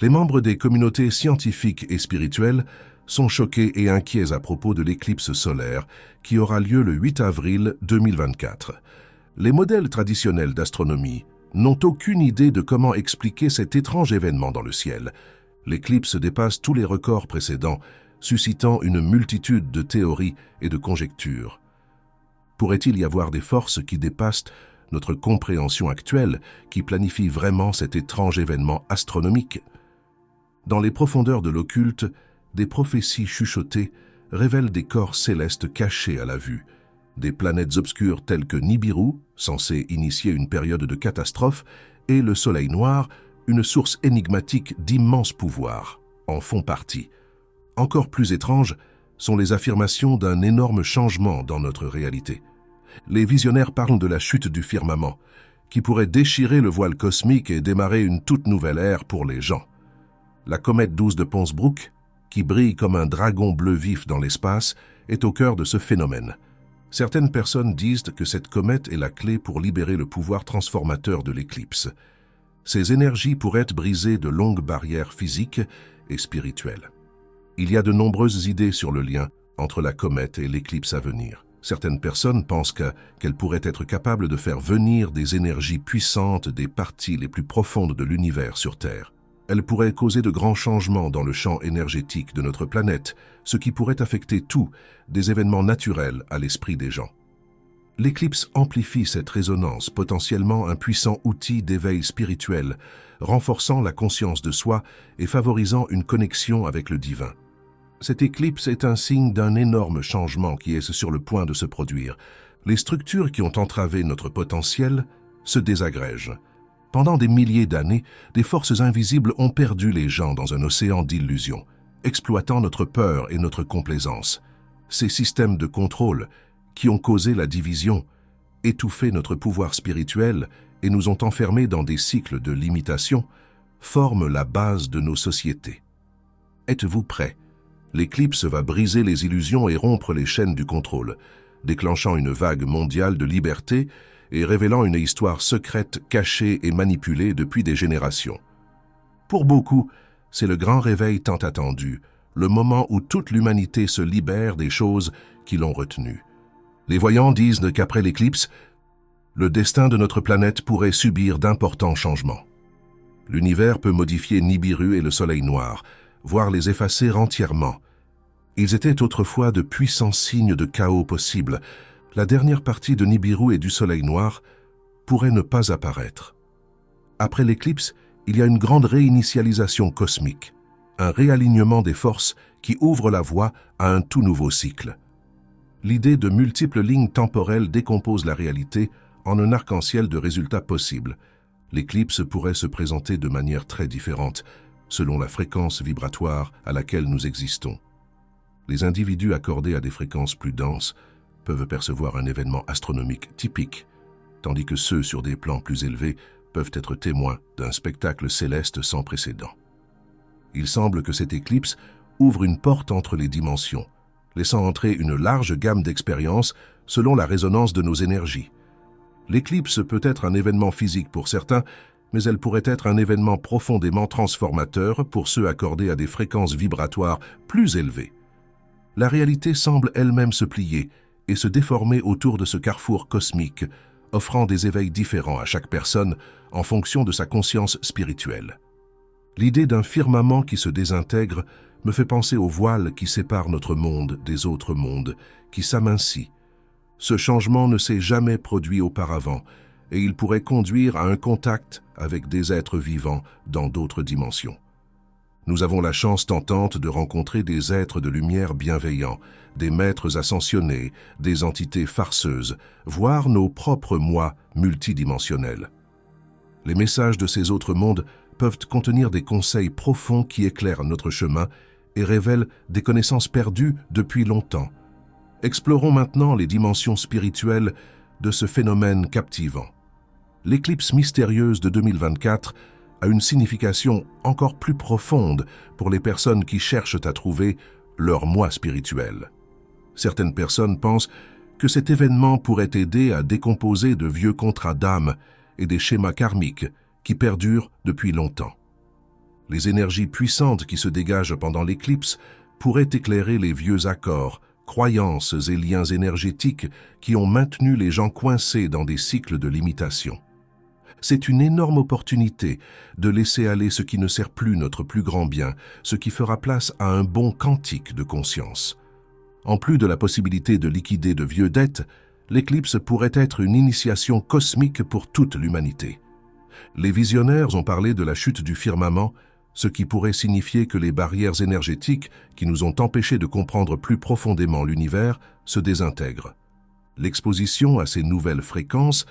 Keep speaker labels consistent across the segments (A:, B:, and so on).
A: Les membres des communautés scientifiques et spirituelles sont choqués et inquiets à propos de l'éclipse solaire qui aura lieu le 8 avril 2024. Les modèles traditionnels d'astronomie n'ont aucune idée de comment expliquer cet étrange événement dans le ciel. L'éclipse dépasse tous les records précédents, suscitant une multitude de théories et de conjectures. Pourrait-il y avoir des forces qui dépassent notre compréhension actuelle, qui planifient vraiment cet étrange événement astronomique? Dans les profondeurs de l'occulte, des prophéties chuchotées révèlent des corps célestes cachés à la vue, des planètes obscures telles que Nibiru, censées initier une période de catastrophe, et le Soleil noir, une source énigmatique d'immenses pouvoirs, en font partie. Encore plus étranges sont les affirmations d'un énorme changement dans notre réalité. Les visionnaires parlent de la chute du firmament, qui pourrait déchirer le voile cosmique et démarrer une toute nouvelle ère pour les gens. La comète 12 de Ponsbrook, qui brille comme un dragon bleu vif dans l'espace, est au cœur de ce phénomène. Certaines personnes disent que cette comète est la clé pour libérer le pouvoir transformateur de l'éclipse. Ces énergies pourraient briser de longues barrières physiques et spirituelles. Il y a de nombreuses idées sur le lien entre la comète et l'éclipse à venir. Certaines personnes pensent qu'elle pourrait être capable de faire venir des énergies puissantes des parties les plus profondes de l'univers sur Terre. Elle pourrait causer de grands changements dans le champ énergétique de notre planète, ce qui pourrait affecter tout, des événements naturels à l'esprit des gens. L'éclipse amplifie cette résonance, potentiellement un puissant outil d'éveil spirituel, renforçant la conscience de soi et favorisant une connexion avec le divin. Cette éclipse est un signe d'un énorme changement qui est sur le point de se produire. Les structures qui ont entravé notre potentiel se désagrègent. Pendant des milliers d'années, des forces invisibles ont perdu les gens dans un océan d'illusions, exploitant notre peur et notre complaisance. Ces systèmes de contrôle, qui ont causé la division, étouffé notre pouvoir spirituel et nous ont enfermés dans des cycles de limitation, forment la base de nos sociétés. Êtes-vous prêts? L'éclipse va briser les illusions et rompre les chaînes du contrôle, déclenchant une vague mondiale de liberté et révélant une histoire secrète cachée et manipulée depuis des générations. Pour beaucoup, c'est le grand réveil tant attendu, le moment où toute l'humanité se libère des choses qui l'ont retenue. Les voyants disent qu'après l'éclipse, le destin de notre planète pourrait subir d'importants changements. L'univers peut modifier Nibiru et le Soleil noir, voire les effacer entièrement. Ils étaient autrefois de puissants signes de chaos possibles. La dernière partie de Nibiru et du Soleil noir pourrait ne pas apparaître. Après l'éclipse, il y a une grande réinitialisation cosmique, un réalignement des forces qui ouvre la voie à un tout nouveau cycle. L'idée de multiples lignes temporelles décompose la réalité en un arc-en-ciel de résultats possibles. L'éclipse pourrait se présenter de manière très différente, selon la fréquence vibratoire à laquelle nous existons. Les individus accordés à des fréquences plus denses peuvent percevoir un événement astronomique typique, tandis que ceux sur des plans plus élevés peuvent être témoins d'un spectacle céleste sans précédent. Il semble que cette éclipse ouvre une porte entre les dimensions, laissant entrer une large gamme d'expériences selon la résonance de nos énergies. L'éclipse peut être un événement physique pour certains, mais elle pourrait être un événement profondément transformateur pour ceux accordés à des fréquences vibratoires plus élevées. La réalité semble elle-même se plier et se déformer autour de ce carrefour cosmique, offrant des éveils différents à chaque personne en fonction de sa conscience spirituelle. L'idée d'un firmament qui se désintègre me fait penser au voile qui sépare notre monde des autres mondes, qui s'amincit. Ce changement ne s'est jamais produit auparavant, et il pourrait conduire à un contact avec des êtres vivants dans d'autres dimensions. Nous avons la chance tentante de rencontrer des êtres de lumière bienveillants, des maîtres ascensionnés, des entités farceuses, voire nos propres moi multidimensionnels. Les messages de ces autres mondes peuvent contenir des conseils profonds qui éclairent notre chemin et révèlent des connaissances perdues depuis longtemps. Explorons maintenant les dimensions spirituelles de ce phénomène captivant. L'éclipse mystérieuse de 2024 a une signification encore plus profonde pour les personnes qui cherchent à trouver leur moi spirituel. Certaines personnes pensent que cet événement pourrait aider à décomposer de vieux contrats d'âme et des schémas karmiques qui perdurent depuis longtemps. Les énergies puissantes qui se dégagent pendant l'éclipse pourraient éclairer les vieux accords, croyances et liens énergétiques qui ont maintenu les gens coincés dans des cycles de limitation. C'est une énorme opportunité de laisser aller ce qui ne sert plus notre plus grand bien, ce qui fera place à un bond quantique de conscience. En plus de la possibilité de liquider de vieux dettes, l'éclipse pourrait être une initiation cosmique pour toute l'humanité. Les visionnaires ont parlé de la chute du firmament, ce qui pourrait signifier que les barrières énergétiques qui nous ont empêchés de comprendre plus profondément l'univers se désintègrent. L'exposition à ces nouvelles fréquences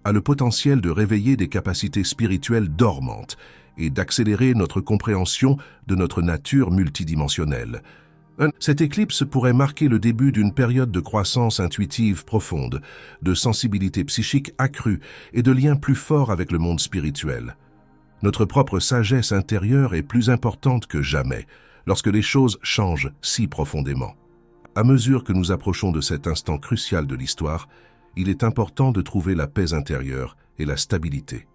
A: a le potentiel de réveiller des capacités spirituelles dormantes et d'accélérer notre compréhension de notre nature multidimensionnelle. Cette éclipse pourrait marquer le début d'une période de croissance intuitive profonde, de sensibilité psychique accrue et de liens plus forts avec le monde spirituel. Notre propre sagesse intérieure est plus importante que jamais lorsque les choses changent si profondément. À mesure que nous approchons de cet instant crucial de l'histoire, il est important de trouver la paix intérieure et la stabilité.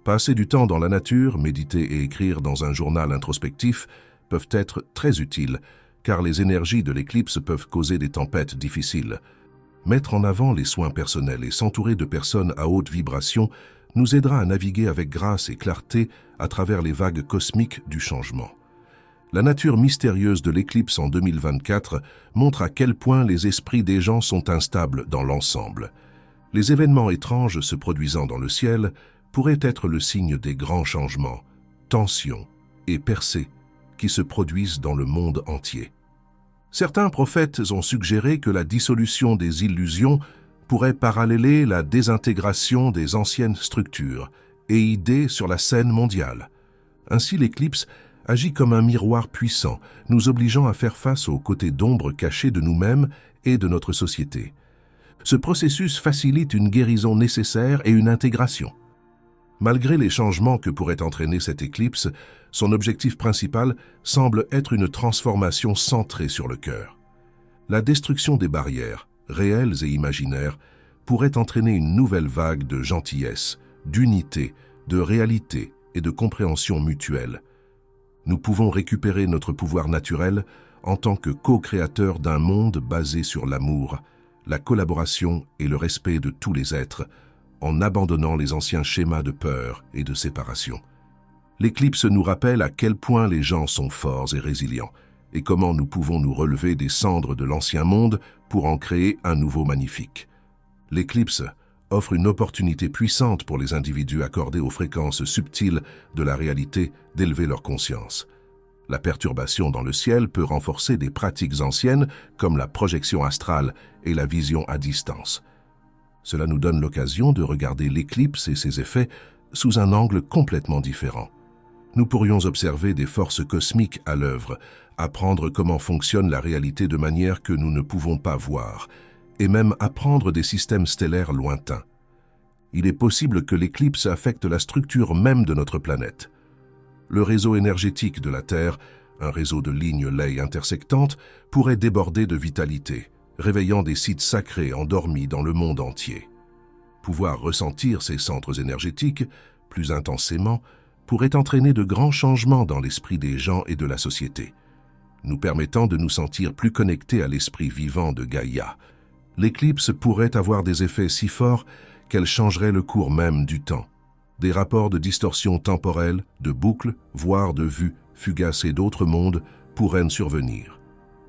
A: Passer du temps dans la nature, méditer et écrire dans un journal introspectif peuvent être très utiles, car les énergies de l'éclipse peuvent causer des tempêtes difficiles. Mettre en avant les soins personnels et s'entourer de personnes à haute vibration nous aidera à naviguer avec grâce et clarté à travers les vagues cosmiques du changement. La nature mystérieuse de l'éclipse en 2024 montre à quel point les esprits des gens sont instables dans l'ensemble. Les événements étranges se produisant dans le ciel pourraient être le signe des grands changements, tensions et percées qui se produisent dans le monde entier. Certains prophètes ont suggéré que la dissolution des illusions pourrait paralléler la désintégration des anciennes structures et idées sur la scène mondiale. Ainsi, l'éclipse agit comme un miroir puissant, nous obligeant à faire face aux côtés d'ombre cachés de nous-mêmes et de notre société. Ce processus facilite une guérison nécessaire et une intégration. Malgré les changements que pourrait entraîner cette éclipse, son objectif principal semble être une transformation centrée sur le cœur. La destruction des barrières, réelles et imaginaires, pourrait entraîner une nouvelle vague de gentillesse, d'unité, de réalité et de compréhension mutuelle. Nous pouvons récupérer notre pouvoir naturel en tant que co-créateurs d'un monde basé sur l'amour, la collaboration et le respect de tous les êtres, en abandonnant les anciens schémas de peur et de séparation. L'éclipse nous rappelle à quel point les gens sont forts et résilients, et comment nous pouvons nous relever des cendres de l'ancien monde pour en créer un nouveau magnifique. L'éclipse offre une opportunité puissante pour les individus accordés aux fréquences subtiles de la réalité d'élever leur conscience. La perturbation dans le ciel peut renforcer des pratiques anciennes comme la projection astrale et la vision à distance. Cela nous donne l'occasion de regarder l'éclipse et ses effets sous un angle complètement différent. Nous pourrions observer des forces cosmiques à l'œuvre, apprendre comment fonctionne la réalité de manière que nous ne pouvons pas voir, et même apprendre des systèmes stellaires lointains. Il est possible que l'éclipse affecte la structure même de notre planète. Le réseau énergétique de la Terre, un réseau de lignes Ley intersectantes, pourrait déborder de vitalité, réveillant des sites sacrés endormis dans le monde entier. Pouvoir ressentir ces centres énergétiques plus intensément pourrait entraîner de grands changements dans l'esprit des gens et de la société, nous permettant de nous sentir plus connectés à l'esprit vivant de Gaïa. L'éclipse pourrait avoir des effets si forts qu'elle changerait le cours même du temps. Des rapports de distorsion temporelle, de boucles, voire de vues fugacées d'autres mondes pourraient survenir.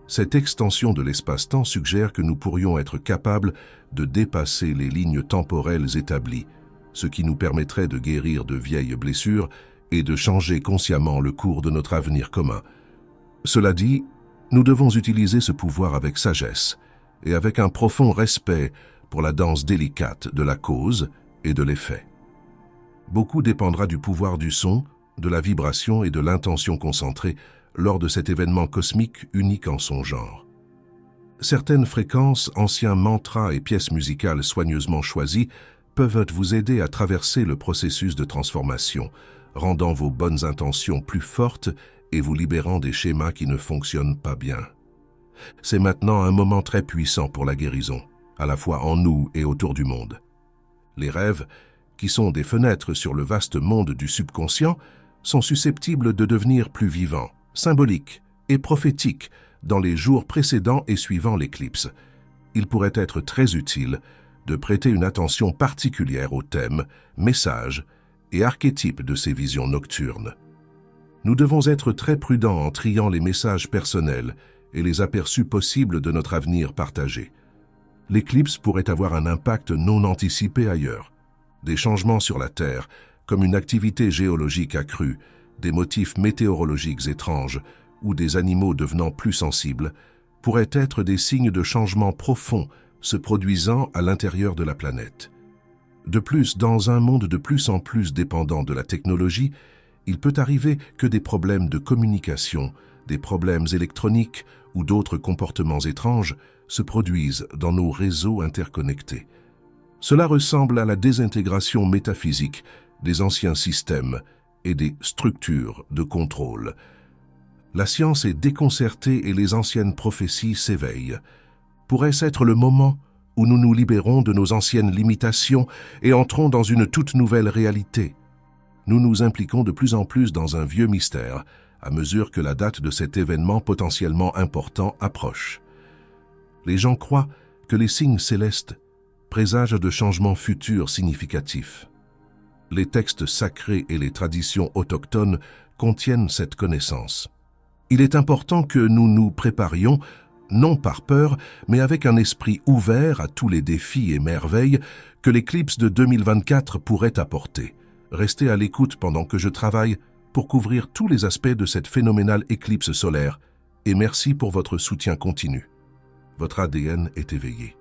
A: Cette extension de l'espace-temps suggère que nous pourrions être capables de dépasser les lignes temporelles établies, ce qui nous permettrait de guérir de vieilles blessures et de changer consciemment le cours de notre avenir commun. Cela dit, nous devons utiliser ce pouvoir avec sagesse et avec un profond respect pour la danse délicate de la cause et de l'effet. Beaucoup dépendra du pouvoir du son, de la vibration et de l'intention concentrée lors de cet événement cosmique unique en son genre. Certaines fréquences, anciens mantras et pièces musicales soigneusement choisies peuvent vous aider à traverser le processus de transformation, rendant vos bonnes intentions plus fortes et vous libérant des schémas qui ne fonctionnent pas bien. C'est maintenant un moment très puissant pour la guérison, à la fois en nous et autour du monde. Les rêves, qui sont des fenêtres sur le vaste monde du subconscient, sont susceptibles de devenir plus vivants, symboliques et prophétiques dans les jours précédents et suivant l'éclipse. Il pourrait être très utile de prêter une attention particulière aux thèmes, messages et archétypes de ces visions nocturnes. Nous devons être très prudents en triant les messages personnels et les aperçus possibles de notre avenir partagé. L'éclipse pourrait avoir un impact non anticipé ailleurs. Des changements sur la Terre, comme une activité géologique accrue, des motifs météorologiques étranges ou des animaux devenant plus sensibles, pourraient être des signes de changements profonds se produisant à l'intérieur de la planète. De plus, dans un monde de plus en plus dépendant de la technologie, il peut arriver que des problèmes de communication, des problèmes électroniques ou d'autres comportements étranges se produisent dans nos réseaux interconnectés. Cela ressemble à la désintégration métaphysique des anciens systèmes et des structures de contrôle. La science est déconcertée et les anciennes prophéties s'éveillent. Pourrait-ce être le moment où nous nous libérons de nos anciennes limitations et entrons dans une toute nouvelle réalité? Nous nous impliquons de plus en plus dans un vieux mystère, à mesure que la date de cet événement potentiellement important approche. Les gens croient que les signes célestes présagent de changements futurs significatifs. Les textes sacrés et les traditions autochtones contiennent cette connaissance. Il est important que nous nous préparions, non par peur, mais avec un esprit ouvert à tous les défis et merveilles que l'éclipse de 2024 pourrait apporter. Restez à l'écoute pendant que je travaille pour couvrir tous les aspects de cette phénoménale éclipse solaire, et merci pour votre soutien continu. Votre ADN est éveillé.